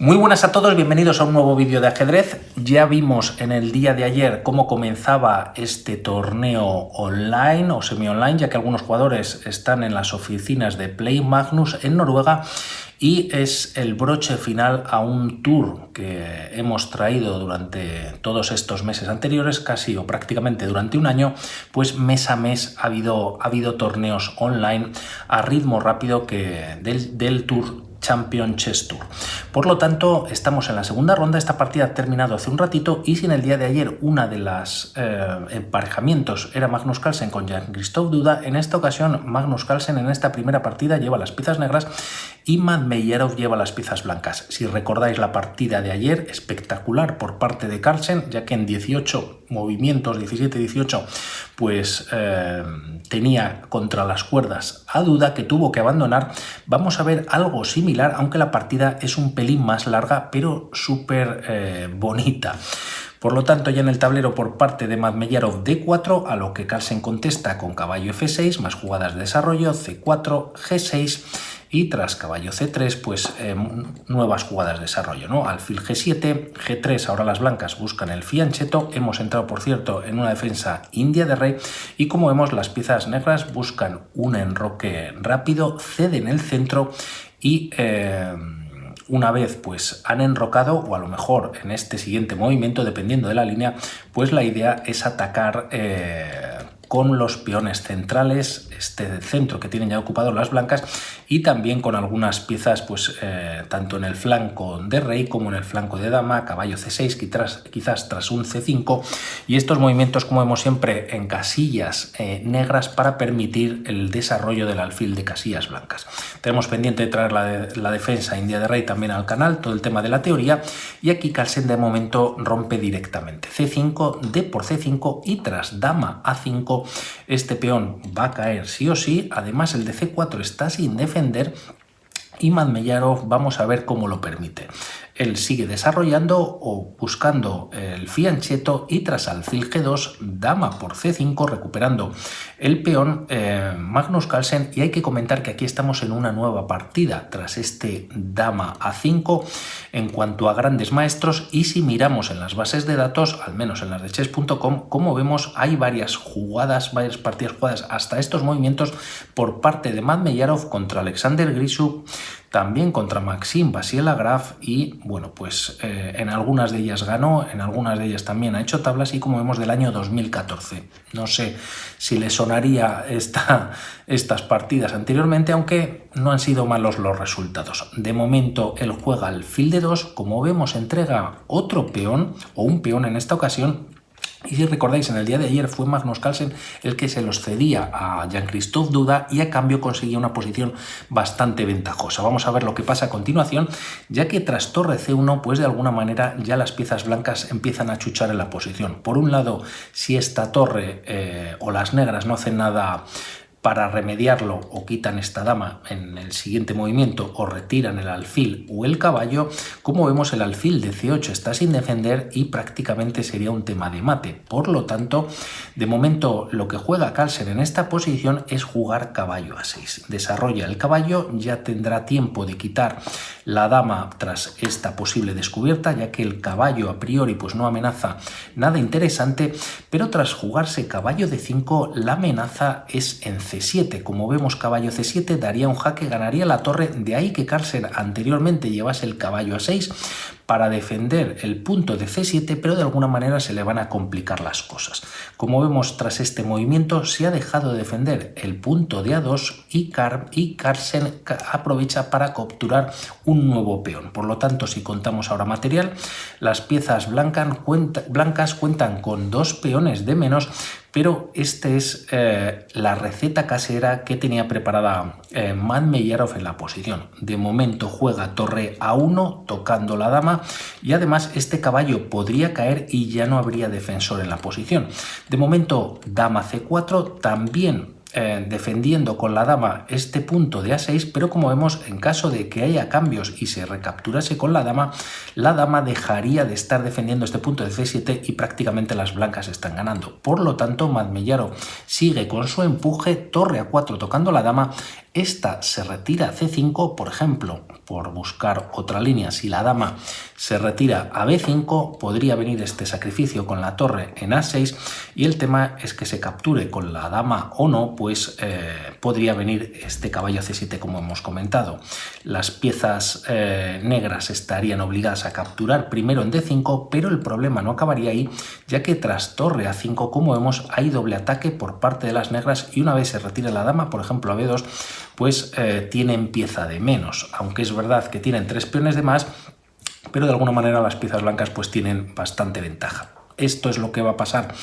Muy buenas a todos, bienvenidos a un nuevo vídeo de ajedrez. Ya vimos en el día de ayer cómo comenzaba este torneo online o semi-online, ya que algunos jugadores están en las oficinas de Play Magnus en Noruega y es el broche final a un tour que hemos traído durante todos estos meses anteriores, casi o prácticamente durante un año, pues mes a mes ha habido torneos online a ritmo rápido del tour Champion Chess Tour. Por lo tanto, estamos en la segunda ronda. Esta partida ha terminado hace un ratito y si en el día de ayer una de las emparejamientos era Magnus Carlsen con Jan-Christoph Duda, en esta ocasión Magnus Carlsen en esta primera partida lleva las piezas negras y Madmeyarov lleva las piezas blancas. Si recordáis la partida de ayer, espectacular por parte de Carlsen, ya que en 18 movimientos, 17-18, pues tenía contra las cuerdas a Duda, que tuvo que abandonar. Vamos a ver algo similar, aunque la partida es un pelín más larga, pero súper bonita. Por lo tanto, ya en el tablero por parte de Madmeyarov D4, a lo que Carlsen contesta con caballo F6, más jugadas de desarrollo, C4, G6, y tras caballo C3, pues nuevas jugadas de desarrollo, ¿no? Alfil G7, G3, ahora las blancas buscan el fianchetto. Hemos entrado, por cierto, en una defensa india de rey y como vemos, las piezas negras buscan un enroque rápido, ceden el centro y una vez pues han enrocado, o a lo mejor en este siguiente movimiento, dependiendo de la línea, pues la idea es atacar con los peones centrales, este centro que tienen ya ocupado las blancas, y también con algunas piezas pues tanto en el flanco de rey como en el flanco de dama, caballo C6, quizás tras un C5, y estos movimientos, como vemos siempre, en casillas negras para permitir el desarrollo del alfil de casillas blancas. Tenemos pendiente de traer la defensa india de rey también al canal, todo el tema de la teoría, y aquí Carlsen de momento rompe directamente. C5, D por C5 y tras dama A5 este peón va a caer sí o sí. Además el de C4 está sin defender y Madmeyarov vamos a ver cómo lo permite. Él sigue desarrollando o buscando el fianchetto y tras alfil G2, dama por C5, recuperando el peón Magnus Carlsen. Y hay que comentar que aquí estamos en una nueva partida tras este dama A5 en cuanto a grandes maestros, y si miramos en las bases de datos, al menos en las de chess.com, como vemos hay varias partidas jugadas hasta estos movimientos por parte de Madmeyarov contra Alexander Grisuk, también contra Maxime Vachier-Lagrave, y bueno, pues en algunas de ellas ganó, en algunas de ellas también ha hecho tablas, y como vemos del año 2014. No sé si le sonaría estas partidas anteriormente, aunque no han sido malos los resultados. De momento él juega alfil de 2, como vemos entrega otro peón, o un peón en esta ocasión. Y si recordáis, en el día de ayer fue Magnus Carlsen el que se los cedía a Jan-Christoph Duda y a cambio conseguía una posición bastante ventajosa. Vamos a ver lo que pasa a continuación, ya que tras torre C1, pues de alguna manera ya las piezas blancas empiezan a chuchar en la posición. Por un lado, si esta torre o las negras no hacen nada para remediarlo, o quitan esta dama en el siguiente movimiento o retiran el alfil o el caballo, como vemos el alfil de C8 está sin defender y prácticamente sería un tema de mate. Por lo tanto, de momento lo que juega Carlsen en esta posición es jugar caballo A6. Desarrolla el caballo, ya tendrá tiempo de quitar la dama tras esta posible descubierta, ya que el caballo a priori pues no amenaza nada interesante, pero tras jugarse caballo D5 la amenaza es en C7. Como vemos, caballo C7 daría un jaque, ganaría la torre, de ahí que Carlsen anteriormente llevase el caballo A6 para defender el punto de C7, pero de alguna manera se le van a complicar las cosas. Como vemos, tras este movimiento se ha dejado de defender el punto de A2 y Carlsen aprovecha para capturar un nuevo peón. Por lo tanto, si contamos ahora material, las piezas blancas cuentan con 2 peones de menos, pero esta es la receta casera que tenía preparada Madmeyarov en la posición. De momento juega torre A1 tocando la dama, y además este caballo podría caer y ya no habría defensor en la posición. De momento dama C4 también defendiendo con la dama este punto de A6, pero como vemos, en caso de que haya cambios y se recapturase con la dama dejaría de estar defendiendo este punto de C7 y prácticamente las blancas están ganando. Por lo tanto, Madmeyarov sigue con su empuje, torre A4 tocando la dama. Esta se retira a C5, por ejemplo, por buscar otra línea. Si la dama se retira a B5, podría venir este sacrificio con la torre en A6, y el tema es que se capture con la dama o no, pues podría venir este caballo C7 como hemos comentado. Las piezas negras estarían obligadas a capturar primero en D5, pero el problema no acabaría ahí, ya que tras torre A5, como vemos, hay doble ataque por parte de las negras, y una vez se retire la dama, por ejemplo a B2, pues tienen pieza de menos, aunque es verdad que tienen 3 peones de más, pero de alguna manera las piezas blancas pues tienen bastante ventaja. Esto es lo que va a pasar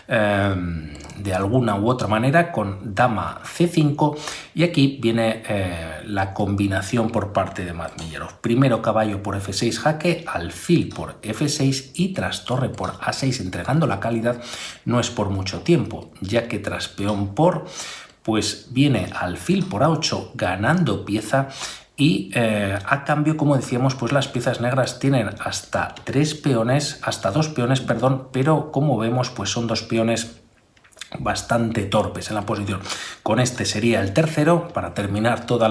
de alguna u otra manera con dama C5, y aquí viene la combinación por parte de Madmeyarov. Primero caballo por F6 jaque, alfil por F6 y tras torre por A6 entregando la calidad. No es por mucho tiempo, ya que tras peón por pues viene alfil por A8 ganando pieza, y a cambio, como decíamos, pues las piezas negras tienen hasta 2 peones, perdón, pero como vemos pues son 2 peones bastante torpes en la posición. Con este sería el tercero para terminar toda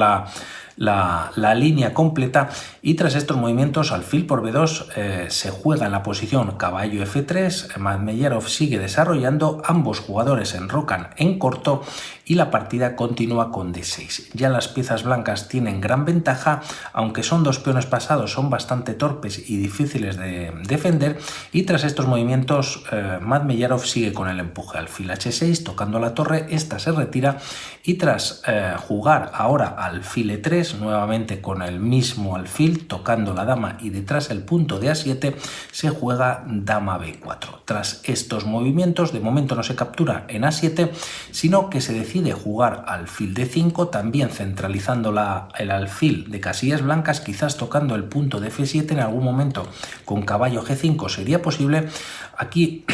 la línea completa, y tras estos movimientos alfil por B2 se juega en la posición caballo F3, Madmeyarov sigue desarrollando, ambos jugadores enrocan en corto y la partida continúa con D6. Ya las piezas blancas tienen gran ventaja, aunque son 2 peones pasados, son bastante torpes y difíciles de defender, y tras estos movimientos Madmeyarov sigue con el empuje, alfil H6 tocando la torre, esta se retira, y tras jugar ahora alfil E3, nuevamente con el mismo alfil tocando la dama y detrás el punto de A7, se juega dama B4. Tras estos movimientos, de momento no se captura en A7, sino que se decide jugar alfil D5, también centralizando el alfil de casillas blancas, quizás tocando el punto de F7 en algún momento con caballo G5 sería posible. Aquí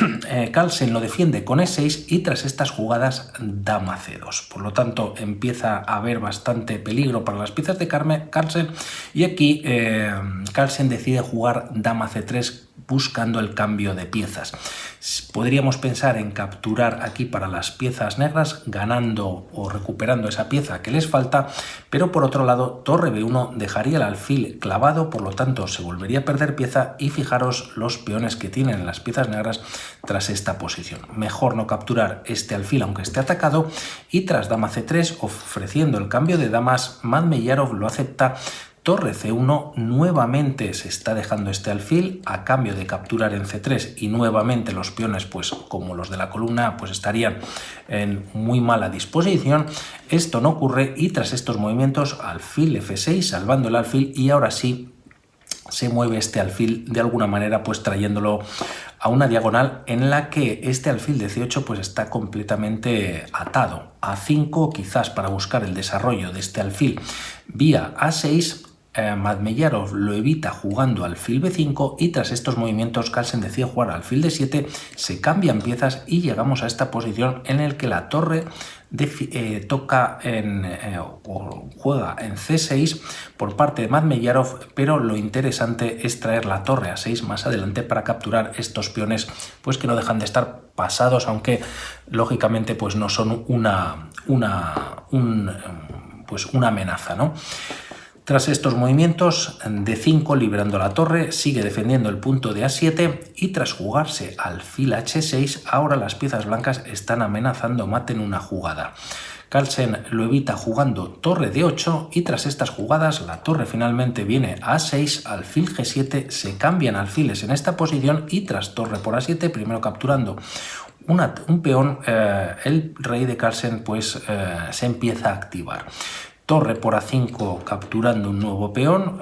Carlsen lo defiende con E6 y tras estas jugadas dama C2. Por lo tanto, empieza a haber bastante peligro para las piezas de Carlsen, y aquí Carlsen decide jugar dama C3 buscando el cambio de piezas. Podríamos pensar en capturar aquí para las piezas negras, ganando o recuperando esa pieza que les falta, pero por otro lado torre B1 dejaría el alfil clavado, por lo tanto se volvería a perder pieza, y fijaros los peones que tienen las piezas negras tras esta posición. Mejor no capturar este alfil aunque esté atacado, y tras dama C3 ofreciendo el cambio de damas, Madmeyarov lo acepta. Torre C1, nuevamente se está dejando este alfil a cambio de capturar en C3, y nuevamente los peones, pues como los de la columna, pues estarían en muy mala disposición. Esto no ocurre, y tras estos movimientos alfil F6 salvando el alfil, y ahora sí se mueve este alfil de alguna manera, pues trayéndolo a una diagonal en la que este alfil de C8 pues está completamente atado. A5 quizás para buscar el desarrollo de este alfil vía A6. Madmeyarov lo evita jugando alfil B5, y tras estos movimientos Carlsen decide jugar alfil D7, se cambian piezas y llegamos a esta posición en la que la torre toca o juega en C6 por parte de Madmeyarov, pero lo interesante es traer la torre a 6 más adelante para capturar estos peones pues que no dejan de estar pasados, aunque lógicamente pues no son una amenaza, ¿no? Tras estos movimientos, D5 liberando la torre, sigue defendiendo el punto de A7, y tras jugarse alfil H6, ahora las piezas blancas están amenazando mate en una jugada. Carlsen lo evita jugando torre D8, y tras estas jugadas la torre finalmente viene a A6, alfil G7, se cambian alfiles en esta posición, y tras torre por A7, primero capturando un peón, el rey de Carlsen pues se empieza a activar. Torre por A5 capturando un nuevo peón,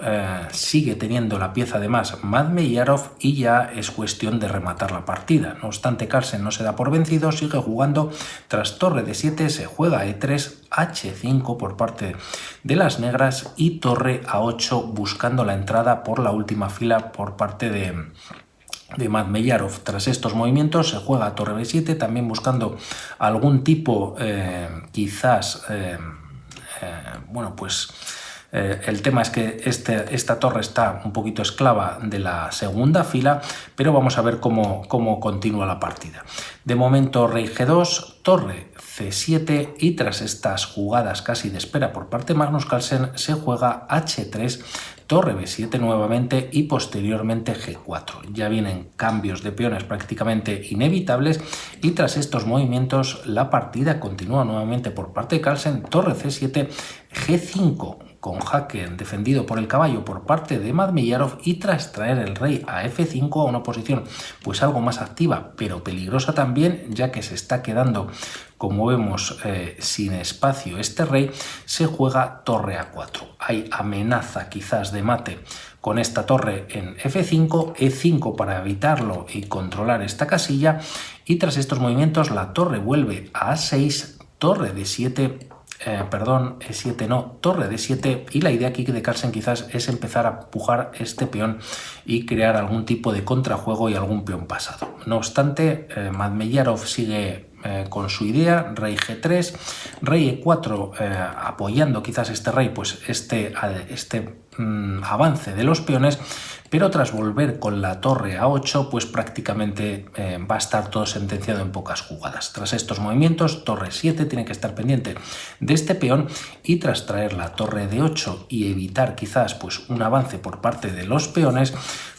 sigue teniendo la pieza de más Madmeyarov, y ya es cuestión de rematar la partida. No obstante, Carlsen no se da por vencido, sigue jugando. Tras torre D7 se juega E3, H5 por parte de las negras, y torre A8 buscando la entrada por la última fila por parte de Madmeyarov. Tras estos movimientos se juega a torre b7, también buscando algún tipo, bueno, pues el tema es que esta torre está un poquito esclava de la segunda fila, pero vamos a ver cómo continúa la partida. De momento rey g2, torre c7 y tras estas jugadas casi de espera por parte de Magnus Carlsen se juega h3, torre b7 nuevamente y posteriormente g4. Ya vienen cambios de peones prácticamente inevitables y tras estos movimientos la partida continúa nuevamente por parte de Carlsen, torre c7, g5 con jaque defendido por el caballo por parte de Madmeyarov y tras traer el rey a f5 a una posición pues algo más activa pero peligrosa también, ya que se está quedando, como vemos, sin espacio este rey, se juega torre a4. Hay amenaza quizás de mate con esta torre en f5, e5 para evitarlo y controlar esta casilla, y tras estos movimientos la torre vuelve a a6, torre d7, e7 no, torre d7, y la idea aquí de Carlsen quizás es empezar a empujar este peón y crear algún tipo de contrajuego y algún peón pasado. No obstante, Madmeyarov sigue con su idea, rey g3, rey e4, apoyando quizás este rey, pues este avance de los peones, pero tras volver con la torre a 8, pues prácticamente va a estar todo sentenciado en pocas jugadas. Tras estos movimientos, torre 7 tiene que estar pendiente de este peón y tras traer la torre de 8 y evitar quizás pues un avance por parte de los peones,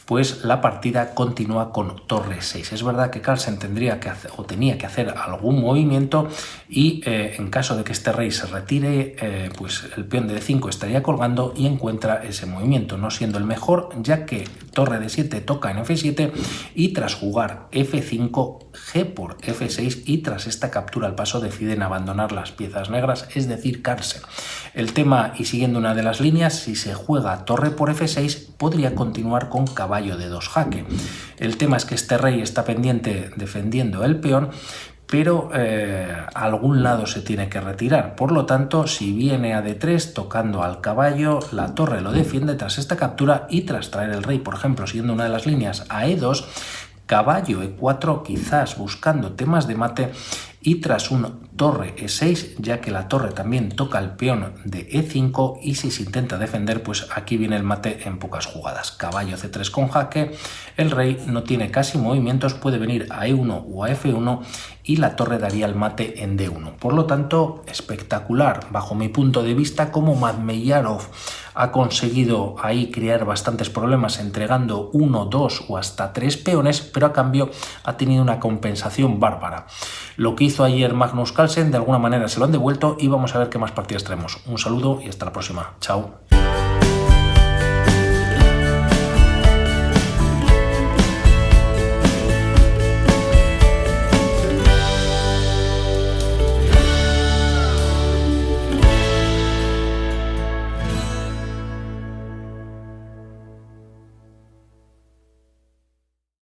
pues la partida continúa con torre 6. Es verdad que Carlsen tenía que hacer algún movimiento y en caso de que este rey se retire, pues el peón de d5 estaría colgando y encuentra ese movimiento, no siendo el mejor, ya que torre d7 toca en f7 y tras jugar f5, g por f6 y tras esta captura al paso deciden abandonar las piezas negras, es decir, Carlsen. El tema, y siguiendo una de las líneas, si se juega torre por f6 podría continuar con caballo de 2 jaque. El tema es que este rey está pendiente defendiendo el peón, pero a algún lado se tiene que retirar. Por lo tanto, si viene a d3 tocando al caballo, la torre lo defiende tras esta captura y tras traer el rey, por ejemplo, siguiendo una de las líneas, a e2, caballo e4, quizás buscando temas de mate, y tras un torre e6, ya que la torre también toca el peón de e5 y si se intenta defender, pues aquí viene el mate en pocas jugadas. Caballo c3 con jaque, el rey no tiene casi movimientos, puede venir a e1 o a f1 y la torre daría el mate en d1. Por lo tanto, espectacular bajo mi punto de vista como Madmeyarov ha conseguido ahí crear bastantes problemas entregando 1, 2 o hasta 3 peones, pero a cambio ha tenido una compensación bárbara. Lo que hizo ayer Magnus Carlsen de alguna manera se lo han devuelto y vamos a ver qué más partidas traemos. Un saludo y hasta la próxima. Chao.